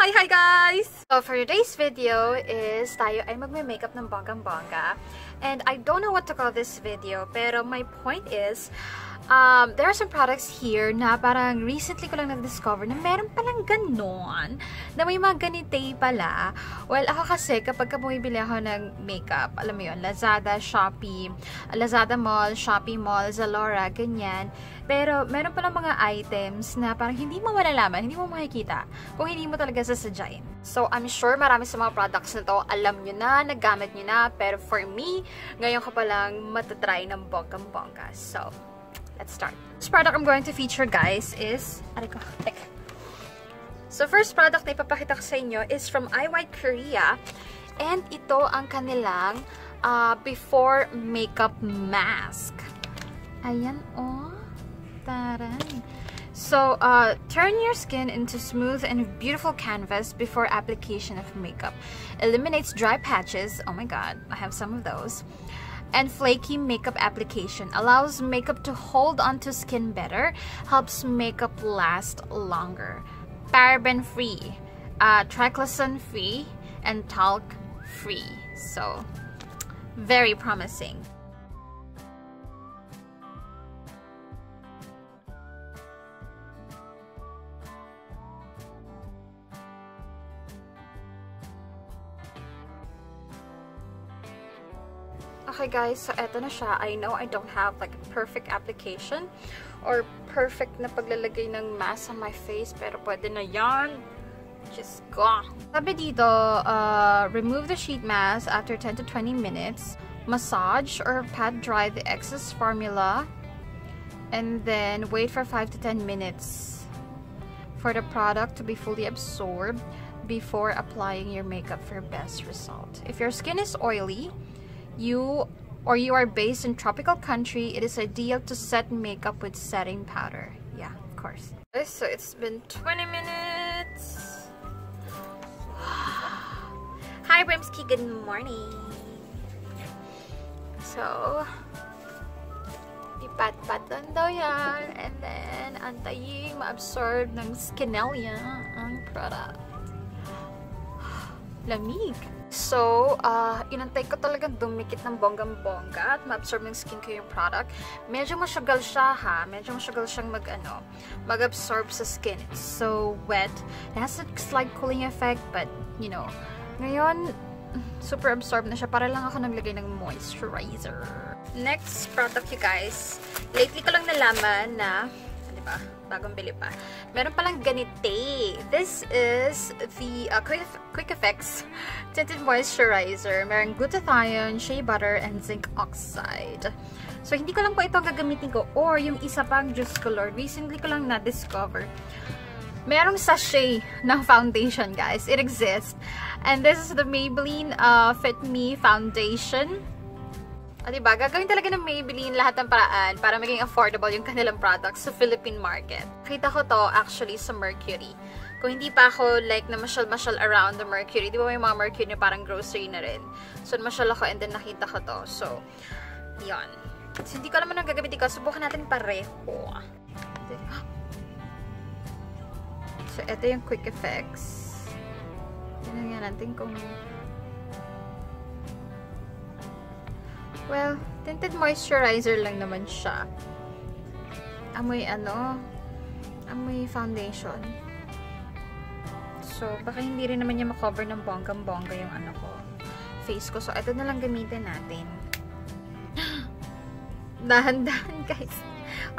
Hi guys! So for today's video is tayo ay magme-makeup ng bonggang-bongga. And I don't know what to call this video, pero my point is, there are some products here na parang recently ko lang na-discover na meron palang ganon, na may mga ganite pala. Well, ako kasi kapag bumibili ako ng makeup, alam mo yun, Lazada, Shopee, Lazada Mall, Shopee Mall, Zalora, ganyan. Pero meron palang mga items na parang hindi mo malalaman, hindi mo makikita kung hindi mo talaga sasadyain. So, I'm sure marami sa mga products na to, alam nyo na, nagamit nyo na, pero for me, ngayon ka palang matatry ng bonggang-bongga. So, let's start. First product I'm going to feature, guys, is... So, first product na ipapakita ko sa inyo is from iWhite Korea. And ito ang kanilang before makeup mask. Ayan, oh. Taran. So, turn your skin into smooth and beautiful canvas before application of makeup. Eliminates dry patches. Oh my god, I have some of those. And flaky makeup application. Allows makeup to hold onto skin better. Helps makeup last longer. Paraben free. Triclosan free. And talc free. So, very promising. Okay guys, so eto na siya. I know I don't have like a perfect application or perfect na paglalagay ng mask on my face, pero pwede na yan. Just go! Sabi dito, remove the sheet mask after 10 to 20 minutes. Massage or pat dry the excess formula. And then wait for 5 to 10 minutes for the product to be fully absorbed before applying your makeup for best result. If your skin is oily, you are based in tropical country, it is ideal to set makeup with setting powder. Yeah, of course. So it's been 20 minutes. Hi Brimsky, good morning. So, ipat-pat lang daw yan, and then antayin ma-absorb ng skinelya ang product. Lamig. So, inantay ko talagang dumikit ng bonggang-bongga at ma-absorb ng skin ko yung product. Medyo masyugal siya, ha? Medyo masyugal siyang mag-absorb sa skin. It's so wet. It has a slight cooling effect, but, you know, ngayon, super absorb na siya. Para lang ako naglagay ng moisturizer. Next product, you guys. Lately ko lang nalaman na, diba? Bagong bili pa. Meron palang ganite. This is the Quick Effects Tinted Moisturizer. Meron glutathione, shea butter, and zinc oxide. So, hindi ko lang po ito gagamitin ko. Or, yung isa pang juice color. Recently ko lang na-discover. Merong sachet ng foundation, guys. It exists. And this is the Maybelline Fit Me Foundation. Diba? Gagawin talaga ng Maybelline lahat ng paraan para maging affordable yung kanilang products sa Philippine market. Nakita ko to actually sa Mercury. Kung hindi pa ako like na masyal around the Mercury, di ba may mga Mercury na parang grocery na rin. So, masyal ako and then nakita ko to. So, yun. So, hindi ko alam anong gagamitin ko. Subukan natin pareho. So, ito yung Quick Effects. Tignan nga natin kung... Well, tinted moisturizer lang naman siya. Amoy amoy foundation. So, baka hindi rin naman niya makover ng bonggang-bongga yung face ko. So, ito na lang gamitin natin. Dahan-dahan, guys.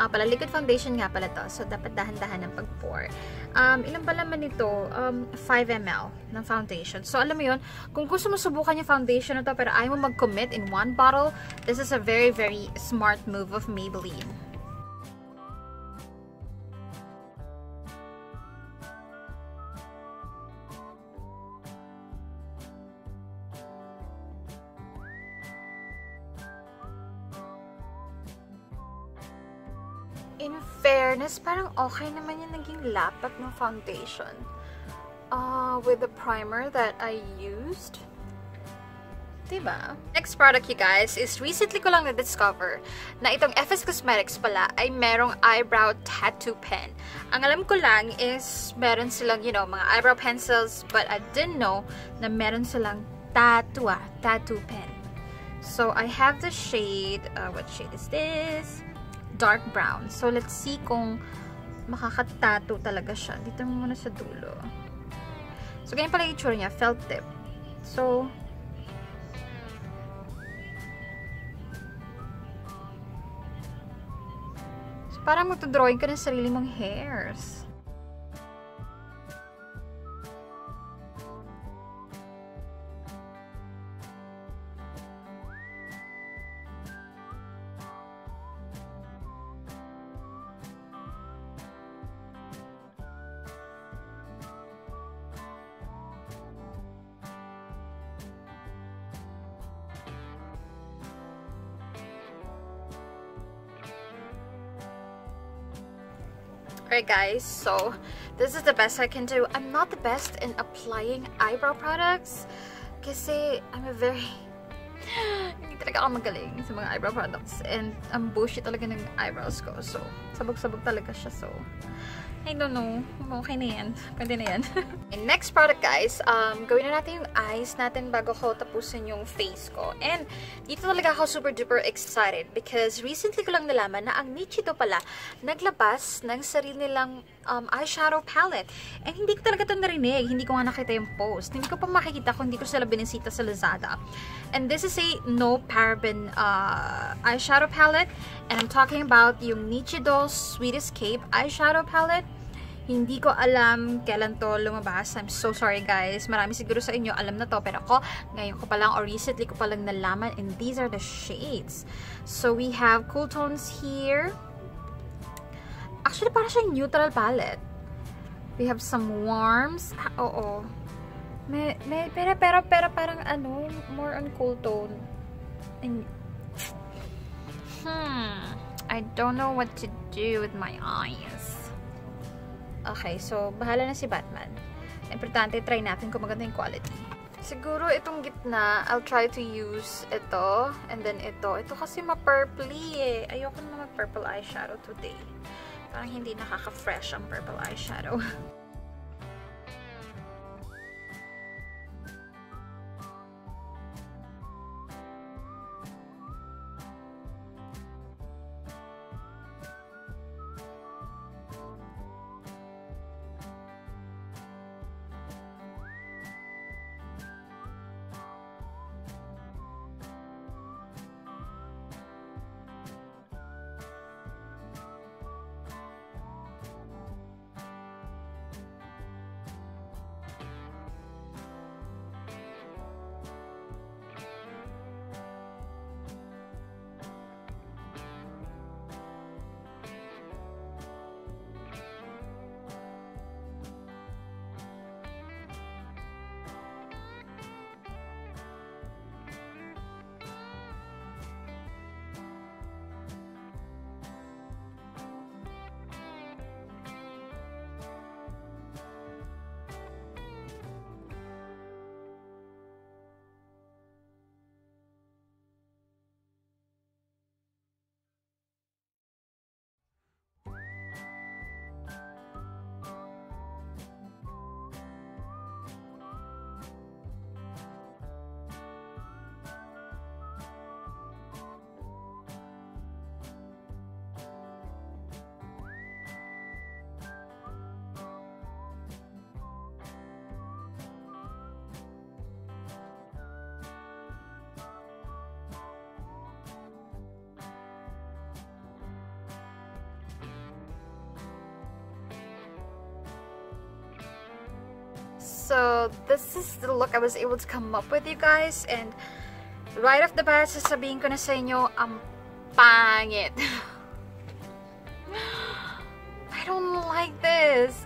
Pala, liquid foundation nga pala to. So, dapat dahan-dahan ang pag-pour. Ilan ba naman ito? 5 ml ng foundation. So, alam mo yun, kung gusto mo subukan yung foundation na to, pero ayaw mo mag-commit in one bottle, this is a very, very smart move of Maybelline. In fairness, parang okay naman yung naging lapat ng foundation. With the primer that I used. Diba? Next product, you guys, is recently ko lang na-discover na itong FS Cosmetics pala ay merong eyebrow tattoo pen. Ang alam ko lang is meron silang, you know, mga eyebrow pencils, but I didn't know na meron silang tattoo pen. So, I have the shade, what shade is this? Dark brown. So, let's see kung makaka-tattoo talaga siya. Dito muna sa dulo. So, ganyan pala yung itsura niya, felt tip. So, parang magdodrawing ka ng sarili mong hairs. Alright guys, so this is the best I can do. I'm not the best in applying eyebrow products kasi I'm a very hindi talaga ako magaling sa mga eyebrow products and ang bullshit talaga ng eyebrows ko. So, sabog-sabog talaga siya. So, I don't know. Okay na yan. Pwede na yan. And next product guys, gawin na natin yung eyes natin bago ko tapusin yung face ko. And dito talaga ako super duper excited because recently ko lang nalaman na ang Nichido pala naglabas ng sarili nilang eyeshadow palette. And hindi ko talaga ito narinig. Hindi ko nga nakita yung post. Hindi ko pa makikita kung hindi ko sila binisita sa Lazada. And this is a no paraben eyeshadow palette. And I'm talking about yung Nichido Sweet Escape eyeshadow palette. Hindi ko alam kailan to lumabas. I'm so sorry guys. Marami siguro sa inyo alam na to. Pero ako, ngayon ko pa lang or recently ko pa lang nalaman. And these are the shades. So we have cool tones here. Actually, parang siyang neutral palette. We have some warms. Oo. Pero parang ano, more on cool tone. And, I don't know what to do with my eyes. Okay, so bahala na si Batman. Importante, try natin kung maganda yung quality. Siguro itong gitna, I'll try to use ito. And then ito. Ito kasi ma-purpley eh. Ayoko na mag-purple eyeshadow today. Parang hindi nakaka-fresh ang purple eyeshadow. So, this is the look I was able to come up with, you guys. And right off the bat, sasabihin ko na sa inyo, ang pangit. I don't like this.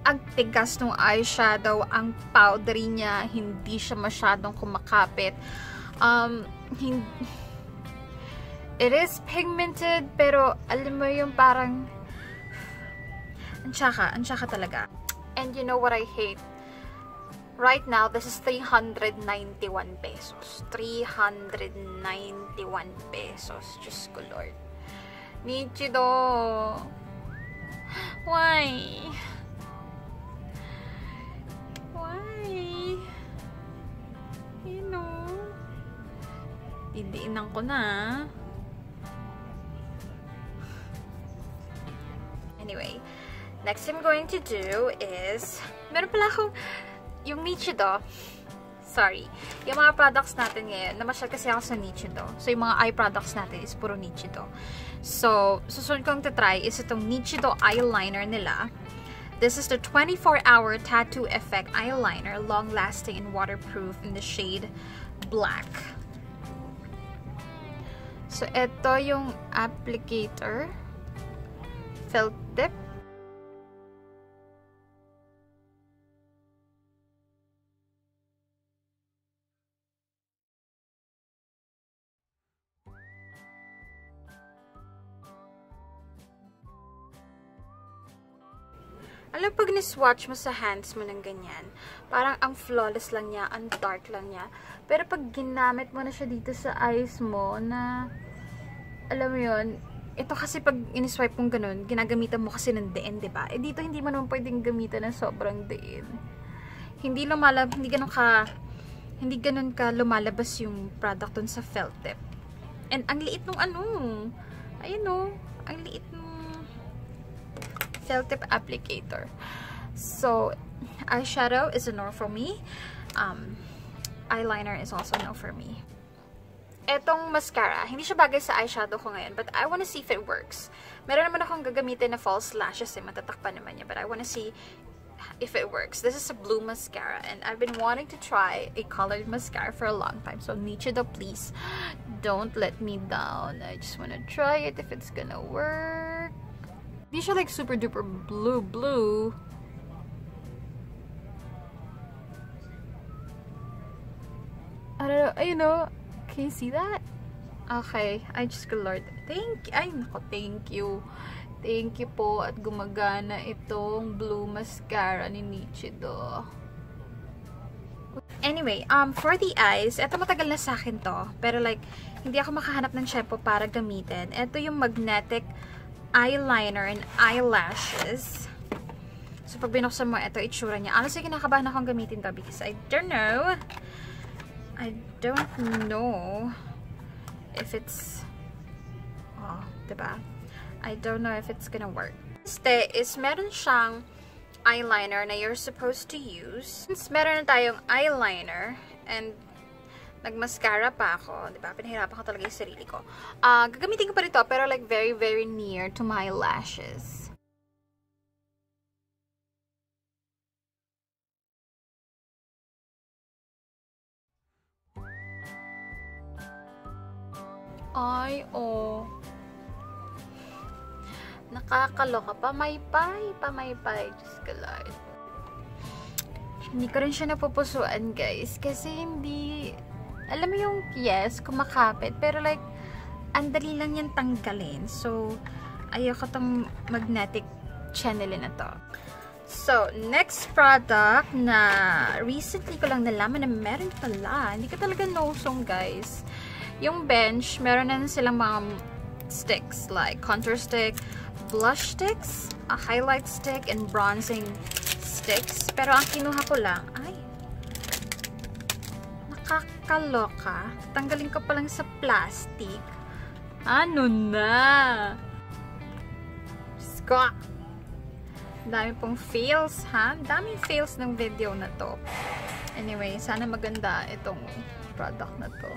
Ang tigas ng eyeshadow, ang powdery niya, hindi siya masyadong kumakapit. It is pigmented, pero alam mo yung parang ang tsaka talaga. And you know what I hate? Right now, this is 391 pesos. 391 pesos. Diyos ko, Lord. Nichido. Why? Why? You know? Didiinan ko na. Anyway, next I'm going to do is, meron pala akong, yung Nichido, sorry, yung mga products natin ngayon, namasyal kasi ako sa Nichido. So, yung mga eye products natin is puro Nichido. So, susunod kong try is itong Nichido eyeliner nila. This is the 24-hour tattoo effect eyeliner, long-lasting and waterproof in the shade black. So, ito yung applicator. Felt tip. Alam, pag ni-swatch mo sa hands mo ng ganyan, parang ang flawless lang niya, ang dark lang niya. Pero pag ginamit mo na siya dito sa eyes mo, na, alam mo yun, ito kasi pag in-swipe mong ganun, ginagamitan mo kasi ng diin, diba? Eh dito hindi mo naman pwedeng gamitan ng sobrang diin. Hindi ganun ka lumalabas yung product dun sa felt tip. And ang liit nung ano, ayun o, ang liit nung felt tip applicator. So, eyeshadow is a no for me. Eyeliner is also no for me. Etong mascara, hindi siya bagay sa eyeshadow ko ngayon, but I wanna see if it works. Meron naman akong gagamitin na false lashes, matatakpan naman niya, but I wanna see if it works. This is a blue mascara, and I've been wanting to try a colored mascara for a long time. So, Nichido, please, don't let me down. I just wanna try it if it's gonna work. Hindi siya like super duper blue. I don't know, you know, can you see that? Okay, I just colored. Thank you. Thank you po at gumagana itong blue mascara ni Nichido. Anyway, for the eyes, eto matagal na sa akin to. Pero like, hindi ako makahanap ng shampoo para gamitin. Ito yung magnetic eyeliner and eyelashes. So, pag binuksan mo, ito itsura niya. Honestly, kinakabahan akong gamitin to because I don't know if it's, oh, diba? I don't know if it's gonna work. Este is meron siyang eyeliner na you're supposed to use. Since meron na tayong eyeliner and nagmascara pa ako, diba? Pinahirapan ko talaga yung sarili ko. Gagamitin ko pa rin to, pero like very, very near to my lashes. Ay, oh. Nakakaloka. Pamaypay. Diyos ko, Lord. Hindi ko rin siya napupusuan, guys. Kasi hindi, alam mo yung, yes, kumakapit. Pero like, ang dali lang yan tanggalin. So, ayoko tong magnetic channel na to. So, next product na recently ko lang nalaman na meron pala. Hindi ko talaga nosong, guys. Yung bench, meron na silang mga sticks like contour stick, blush sticks, a highlight stick, and bronzing sticks. Pero ang kinuha ko lang, ay, nakakaloka. Tanggalin ko pa lang sa plastic. Ano na? Ska! Dami pong fails, ha? Daming fails ng video na to. Anyway, sana maganda itong product na to.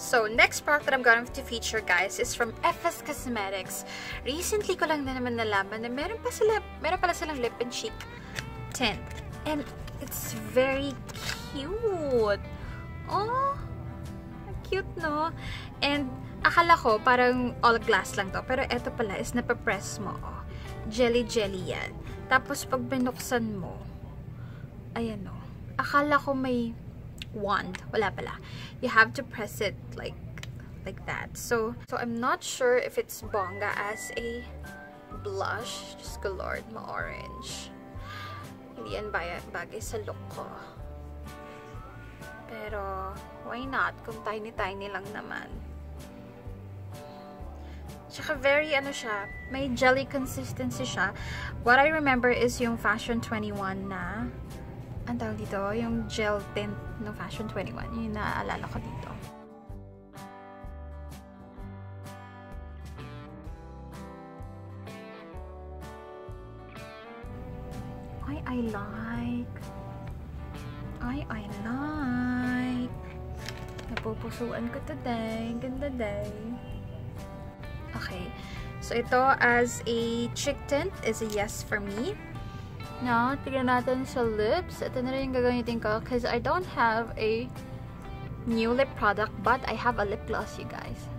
So, next product that I'm going to feature, guys, is from FS Cosmetics. Recently ko lang na naman nalaman na meron pala silang lip and cheek tint. And it's very cute. Oh, cute, no? And akala ko parang all glass lang to. Pero eto pala is napapress mo. Oh. Jelly yan. Tapos pag binuksan mo, ayan o. Akala ko may wand. Wala pala. You have to press it like that. So I'm not sure if it's bongga as a blush. Just go Lord, ma-orange. Hindi yan bagay sa look ko. Pero, why not? Kung tiny-tiny lang naman. Tsaka very, siya, may jelly consistency siya. What I remember is yung Fashion21 na, ang tawag dito, yung gel tint ng Fashion21. Yung naaalala ko dito. I like. Napupusuan ko today. Ganda day. Okay. So, ito as a cheek tint is a yes for me. Now, tignan natin sa lips. Ito na rin yung gagamitin ko because I don't have a new lip product but I have a lip gloss, you guys.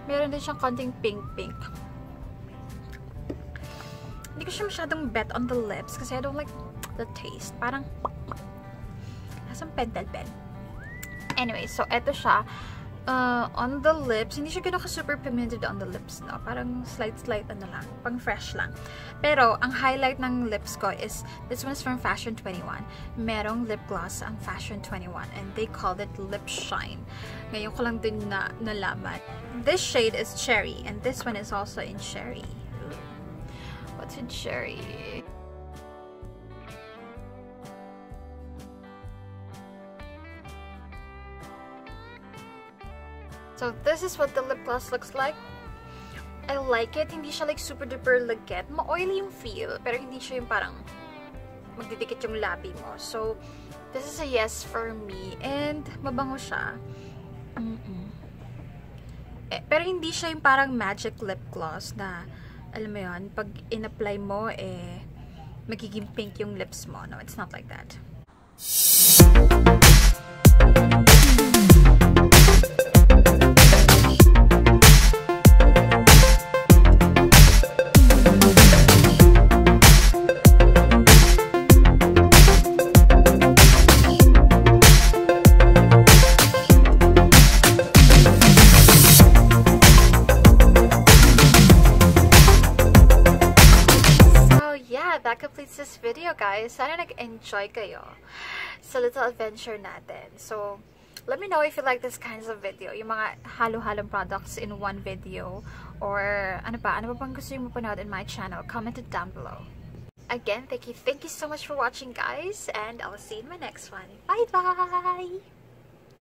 Meron din siyang konting pink. Hindi ko siya masyadong bet on the lips kasi I don't like the taste. Parang has some pentel pen. Anyway, so eto siya. On the lips, hindi siya gano'n super pigmented on the lips, no? Parang slight lang. Pang fresh lang. Pero, ang highlight ng lips ko is, this one's from Fashion21. Merong lip gloss ang Fashion21 and they called it Lip Shine. Ngayon ko lang din nalaman. This shade is Cherry and this one is also in Cherry. What's in Cherry? So, this is what the lip gloss looks like. I like it. Hindi siya like super duper lagkit. Ma-oily yung feel, pero hindi siya yung parang magdidikit yung labi mo. So, this is a yes for me. And, mabango siya. Pero hindi siya yung parang magic lip gloss na, alam mo yun, pag in-apply mo, magiging pink yung lips mo. No, it's not like that. That completes this video, guys. Sana nag-enjoy kayo sa little adventure natin. So, let me know if you like this kinds of video. Yung mga halo-halong products in one video. Or, ano pa bang gusto yung mapanood in my channel? Comment it down below. Again, thank you so much for watching, guys. And I'll see you in my next one. Bye-bye!